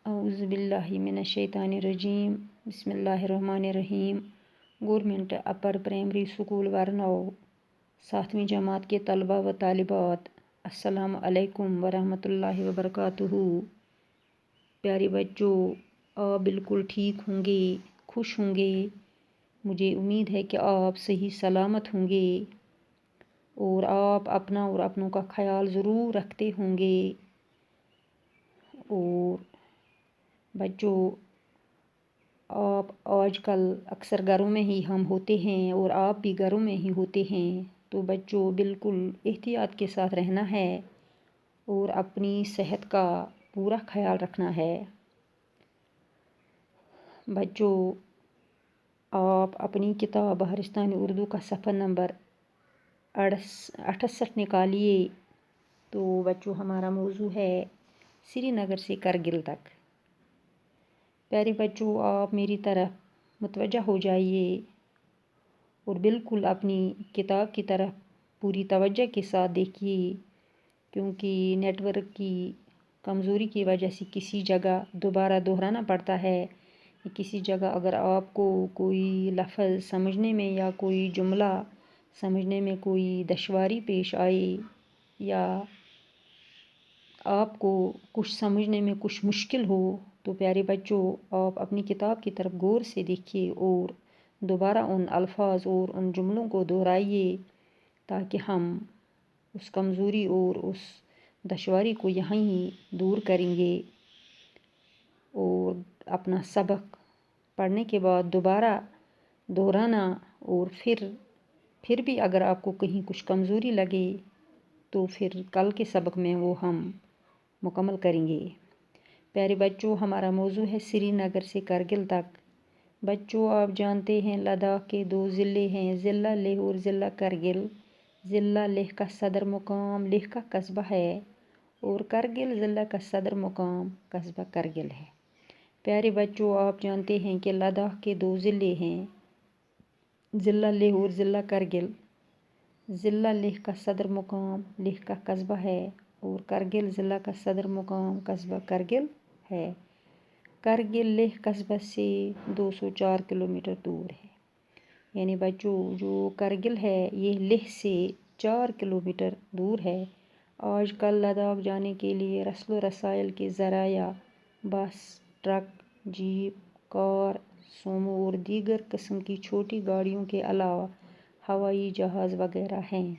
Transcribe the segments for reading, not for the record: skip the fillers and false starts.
اعوذ باللہ من الشیطان الرجیم بسم اللہ الرحمن الرحیم۔ گورنمنٹ اپر پرائمری اسکول ورنو 7ویں جماعت کے طلبہ و طالبات، السلام علیکم ورحمۃ اللہ وبرکاتہ۔ پیارے بچوں، آپ بالکل ٹھیک ہوں گے، خوش ہوں گے۔ مجھے امید ہے کہ آپ صحیح سلامت ہوں گے اور آپ اپنا اور اپنوں کا خیال ضرور رکھتے ہوں گے۔ اور بچوں، آپ آج کل اکثر گھروں میں ہی ہم ہوتے ہیں اور آپ بھی گھروں میں ہی ہوتے ہیں، تو بچوں بالکل احتیاط کے ساتھ رہنا ہے اور اپنی صحت کا پورا خیال رکھنا ہے۔ بچوں، آپ اپنی کتاب بہارستانی اردو کا صفحہ نمبر 68 نکالیے۔ تو بچوں، ہمارا موضوع ہے سری نگر سے کرگل تک۔ پیارے بچوں، آپ میری طرف متوجہ ہو جائیے اور بالکل اپنی کتاب کی طرف پوری توجہ کے ساتھ دیکھیے، کیونکہ نیٹ ورک کی کمزوری کی وجہ سے کسی جگہ دوبارہ دہرانا پڑتا ہے۔ کسی جگہ اگر آپ کو کوئی لفظ سمجھنے میں یا کوئی جملہ سمجھنے میں کوئی دشواری پیش آئے یا آپ کو کچھ سمجھنے میں کچھ مشکل ہو، تو پیارے بچوں، آپ اپنی کتاب کی طرف غور سے دیکھیے اور دوبارہ ان الفاظ اور ان جملوں کو دہرائیے، تاکہ ہم اس کمزوری اور اس دشواری کو یہیں ہی دور کریں گے اور اپنا سبق پڑھنے کے بعد دوبارہ دہرانا، اور پھر بھی اگر آپ کو کہیں کچھ کمزوری لگے تو پھر کل کے سبق میں وہ ہم مکمل کریں گے۔ پیارے بچوں، ہمارا موضوع ہے سری نگر سے کرگل تک۔ بچوں، آپ جانتے ہیں لداخ کے 2 ضلع ہیں، ضلع لیہ اور ضلع کرگل۔ ضلع لیہ کا صدر مقام لیہ کا قصبہ ہے اور کرگل ضلع کا صدر مقام قصبہ کرگل ہے۔ پیارے بچوں، آپ جانتے ہیں کہ لداخ کے 2 ضلع ہیں، ضلع لیہ اور ضلع کرگل۔ ضلع لیہ کا صدر مقام لیہ کا قصبہ ہے اور کرگل ضلع کا صدر مقام قصبہ کرگل ہے۔ کرگل لیہ قصبہ سے 204 کلومیٹر دور ہے۔ یعنی بچوں، جو کرگل ہے یہ لیہ سے 4 کلومیٹر دور ہے۔ آج کل لداخ جانے کے لیے رسل و رسائل کے ذرائع بس، ٹرک، جیپ، کار، سومو اور دیگر قسم کی چھوٹی گاڑیوں کے علاوہ ہوائی جہاز وغیرہ ہیں۔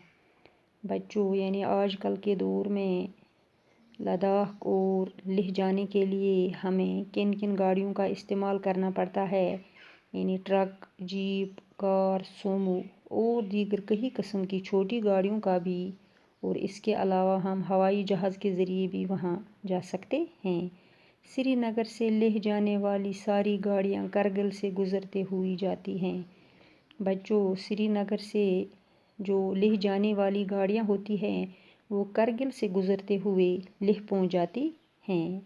بچوں، یعنی آج کل کے دور میں لداخ اور لیہ جانے کے لیے ہمیں کن کن گاڑیوں کا استعمال کرنا پڑتا ہے، یعنی ٹرک، جیپ، کار، سومو اور دیگر کئی قسم کی چھوٹی گاڑیوں کا بھی، اور اس کے علاوہ ہم ہوائی جہاز کے ذریعے بھی وہاں جا سکتے ہیں۔ سری نگر سے لیہ جانے والی ساری گاڑیاں کرگل سے گزرتے ہوئی جاتی ہیں۔ بچوں، سری نگر سے جو لیہ جانے والی گاڑیاں ہوتی ہیں وہ کرگل سے گزرتے ہوئے لیہ پہنچ جاتی ہیں۔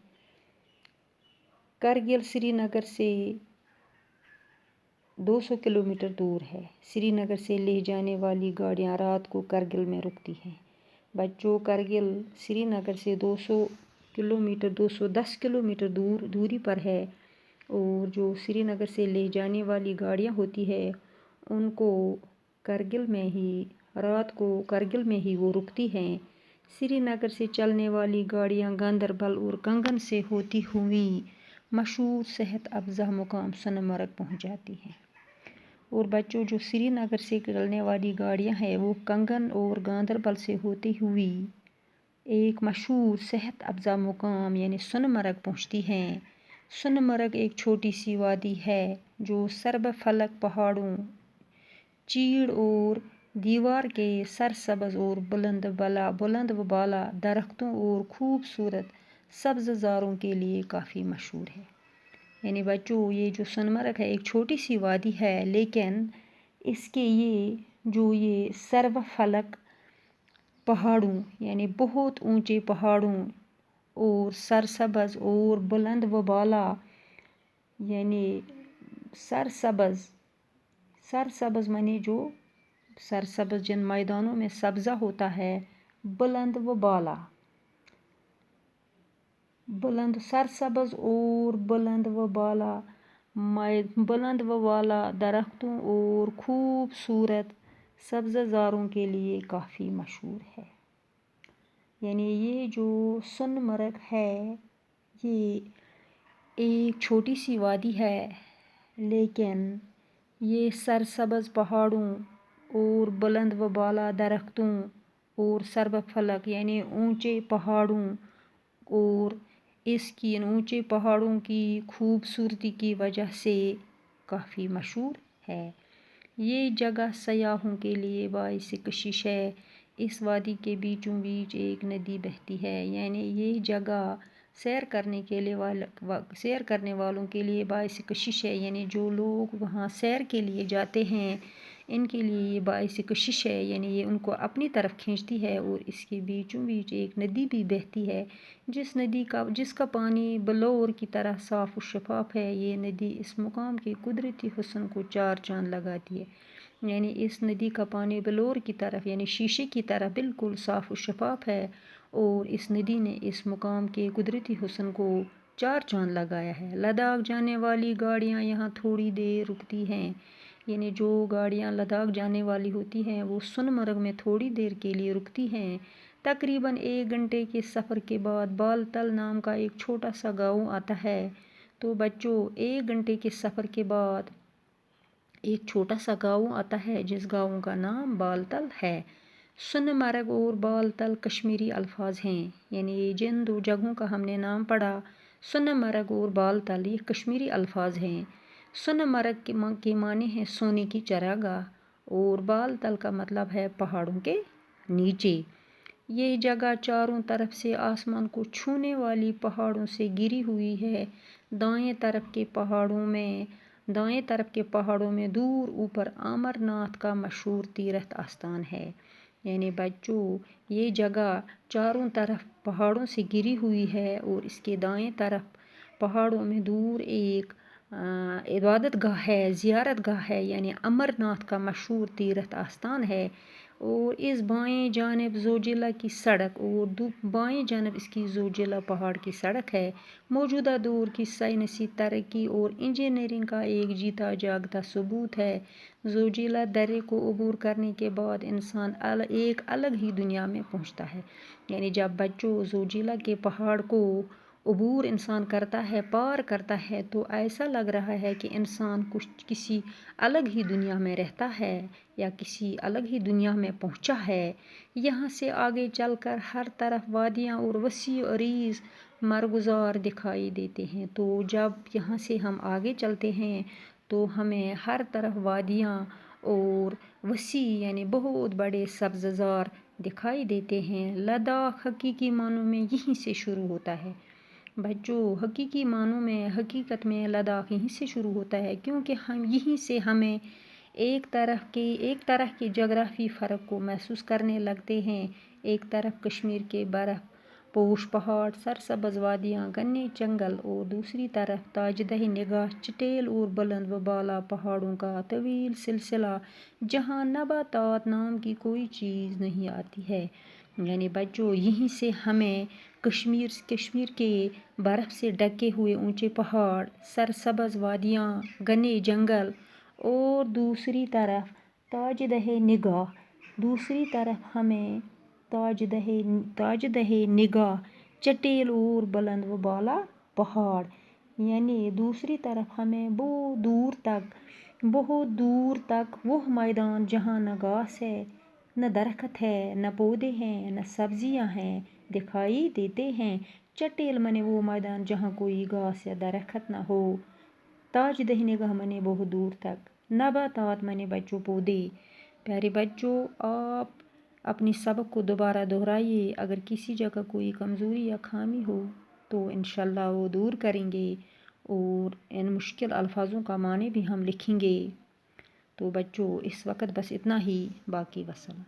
کرگل سری نگر سے 200 کلومیٹر دور ہے۔ سری نگر سے لیہ جانے والی گاڑیاں رات کو کرگل میں رکتی ہیں۔ بچوں، کرگل سری نگر سے 210 کلومیٹر دوری پر ہے اور جو سری نگر سے لیہ جانے والی گاڑیاں ہوتی ہیں ان کو کرگل میں ہی رات کو کرگل میں ہی وہ رکتی ہیں۔ سری نگر سے چلنے والی گاڑیاں گاندربل اور کنگن سے ہوتی ہوئی مشہور صحت افزا مقام سونمرگ پہنچ جاتی ہیں۔ اور بچوں، جو سری نگر سے چلنے والی گاڑیاں ہیں وہ کنگن اور گاندربل سے ہوتی ہوئی ایک مشہور صحت افزا مقام یعنی سونمرگ پہنچتی ہیں۔ سونمرگ ایک چھوٹی سی وادی ہے جو سربہ فلک پہاڑوں، چیڑ اور دیوار کے سرسبز اور بلند و بالا درختوں اور خوبصورت سبززاروں کے لیے کافی مشہور ہے۔ یعنی بچوں، یہ جو سونمرگ ہے ایک چھوٹی سی وادی ہے، لیکن اس کے یہ سربہ فلک پہاڑوں یعنی بہت اونچے پہاڑوں اور سرسبز اور بلند و بالا یعنی سرسبز معنی جو سرسبز جن میدانوں میں سبزہ ہوتا ہے، بلند و بالا बुलंद सरसब्ज और बुलंद व बाला बुलंद व बाला दरख्तों और खूबसूरत सब्ज़ारों के लिए काफ़ी मशहूर है। यानी ये जो सोनमर्ग है ये एक छोटी सी वादी है, लेकिन ये सरसब्ज पहाड़ों और बुलंद व बाला दरख्तों और सरबफलक यानी ऊंचे पहाड़ों और इसकी इन ऊंचे पहाड़ों की खूबसूरती की वजह से काफ़ी मशहूर है। ये जगह सयाहों के लिए बाइस कशिश है। इस वादी के बीचों बीच एक नदी बहती है। यानी ये जगह सैर करने वालों के लिए बाइस कशिश है। यानी जो लोग वहाँ सैर के लिए जाते हैं इनके लिए ये बाइस कशिश है, यानी ये उनको अपनी तरफ खींचती है। और इसके बीचों बीच एक नदी भी बहती है जिसका पानी बलौर की तरह साफ़ और शफाफ है। ये नदी इस मुकाम के कुदरती हुस्न को चार चांद लगाती है। यानी इस नदी का पानी बलौर की तरफ यानी शीशे की तरह बिल्कुल साफ़ और शफाफ है और इस नदी ने इस मुकाम के कुदरती हुस्न को चार चांद लगाया है। लद्दाख जाने वाली गाड़ियाँ यहाँ थोड़ी देर रुकती हैं। यानी जो गाड़ियाँ लद्दाख जाने वाली होती हैं वो सोनमर्ग में थोड़ी देर के लिए रुकती हैं। तकरीबन 1 घंटे के सफ़र के बाद बालतल नाम का एक छोटा सा गाँव आता है। तो बच्चों 1 घंटे के सफ़र के बाद एक छोटा सा गाँव आता है जिस गाँव का नाम बालतल है। सोनमर्ग और बालतल कश्मीरी अल्फाज हैं। यानी जिन दो जगहों का हमने नाम पढ़ा सोनमर्ग और बालतल ये कश्मीरी अल्फाज हैं। सोनमर्ग के माने हैं सोने की चरागाह और बालतल का मतलब है पहाड़ों के नीचे। ये जगह चारों तरफ से आसमान को छूने वाली पहाड़ों से घिरी हुई है। दाएं तरफ के पहाड़ों में दूर ऊपर अमरनाथ का मशहूर तीर्थ स्थान है। यानी बच्चों ये जगह चारों तरफ पहाड़ों से घिरी हुई है और इसके दाएं तरफ पहाड़ों में दूर एक इबादत गाह है, ज़ियारत गाह है, यानी अमरनाथ का मशहूर तीर्थ स्थान है। और इस बाएं जानिब जोजिला की सड़क और बाएं जानिब इसकी जोजिला पहाड़ की सड़क है। मौजूदा दौर की साइंसी तरक्की और इंजीनियरिंग का एक जीता जागता सबूत है। जोजिला दर्रे को अबूर करने के बाद इंसान एक अलग ही दुनिया में पहुंचता है। यानी जब बच्चों जोजिला के पहाड़ को अबूर इंसान करता है, पार करता है, तो ऐसा लग रहा है कि इंसान किसी अलग ही दुनिया में रहता है या किसी अलग ही दुनिया में पहुंचा है। यहाँ से आगे चलकर हर तरफ वादियाँ और वसी अरीज मरगुजार दिखाई देते हैं। तो जब यहाँ से हम आगे चलते हैं तो हमें हर तरफ वादियाँ और वसी यानी बहुत बड़े सब्ज़ार दिखाई देते हैं। लद्दाख हकीकी मानों में यहीं से शुरू होता है। बच्चों हकीकत में लद्दाख यहीं से शुरू होता है, क्योंकि हम यहीं से हमें एक तरह के जोग्राफी फ़र्क को महसूस करने लगते हैं। एक तरफ कश्मीर के बर्फ़ पोश पहाड़, सरसब्ज़ वादियाँ, घने जंगल और दूसरी तरफ ताजदह निगाह चटेल और बुलंद व बाला पहाड़ों का तवील सिलसिला जहाँ नबातात नाम की कोई चीज़ नहीं आती है। यानी बच्चों यहीं से हमें कश्मीर के बर्फ़ से ढके हुए ऊंचे पहाड़, सरसब्ज़ वादियाँ, घने जंगल और दूसरी तरफ हमें ताजदह निगाह चटेल और बुलंद व बाला पहाड़। यानी दूसरी तरफ हमें बहुत दूर तक वो मैदान जहाँ न घास है, न दरख्त है, न पौधे हैं, न सब्जियां हैं दिखाई देते हैं। चटेल मने वो मैदान जहाँ कोई घास या दरख्त न हो। ताजदह निगाह मने बहुत दूर तक। नबातात मने बच्चों पौधे। प्यारे बच्चों, आप अपनी सबक को दोबारा दोहराइए। अगर किसी जगह कोई कमज़ोरी या खामी हो तो इंशाल्लाह वो दूर करेंगे और इन मुश्किल अल्फाजों का माने भी हम लिखेंगे। तो बच्चों इस वक्त बस इतना ही, बाकी वसल्लम।